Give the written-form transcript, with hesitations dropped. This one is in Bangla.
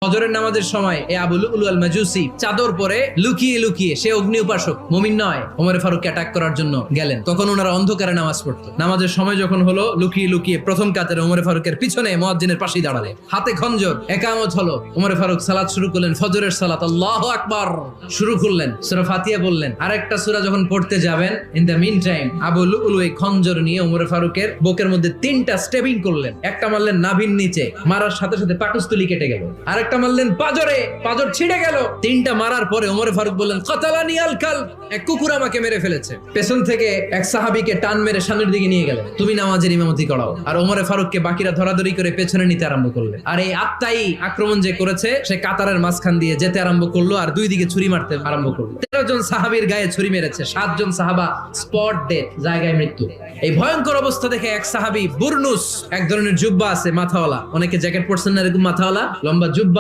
ফজরের নামাজের সময় এই আবু লুলু আল মাজুসি চাদর পরে লুকিয়ে লুকিয়ে, সে অগ্নি উপাসক, মুমিন নয়, ওমর ফারুককে অ্যাটাক করার জন্য গেলেন। তখন ওনারা অন্ধকারে নামাজ পড়তো। নামাজের সময় যখন হলো, লুকিয়ে লুকিয়ে প্রথম কাতারে ওমর ফারুকের পিছনে মুয়াজ্জিনের পাশেই দাঁড়ালেন, হাতে খঞ্জর, একামত হলো। ওমর ফারুক সালাত শুরু করলেন, ফজরের সালাত, আল্লাহু আকবার শুরু করলেন, সূরা ফাতিহা বললেন। আরেকটা সূরা যখন পড়তে যাবেন, in the meantime Abu Lulu এই খঞ্জর নিয়ে ওমর ফারুকের বুকের মধ্যে 3টা স্টেবিং করলেন। একটা মারলেন নাভির নিচে, মারার সাথে সাথে পাকস্থলী কেটে গেল। আরেকটা মারলেন পাজরে, পাজর ছিঁড়ে গেল। 3টা মারার পরে ওমর ফারুক বললেন, কাতালানি আল কালব, এক কুকুর আমাকে মেরে ফেলেছে। পেছন থেকে এক সাহাবীকে টান মেরে সামনের দিকে নিয়ে গেলেন, তুমি নামাজের ইমামতি করাও। আর ওমর ফারুককে বাকিরা ধরাধরি করে পেছনে নিতে আরম্ভ করলেন। আর এই আত্মাই আক্রমণ যে করেছে, সে কাতারের মাঝখান দিয়ে যেতে আরম্ভ করলো আর 2 দিকে ছুরি মারতে আরম্ভ করলো। 13 জন সাহাবীর গায়ে ছুরি মেরেছে, 7 জন সাহাবা স্পট ডেথ, জায়গায় মৃত্যু। এই ভয়ঙ্কর অবস্থা দেখে এক সাহাবী বুরনুস, এক ধরনের জুব্বা আছে মাথাওয়ালা, অনেকে জ্যাকেট পরছেন না এরকম মাথাওয়ালা লম্বা জুব্বা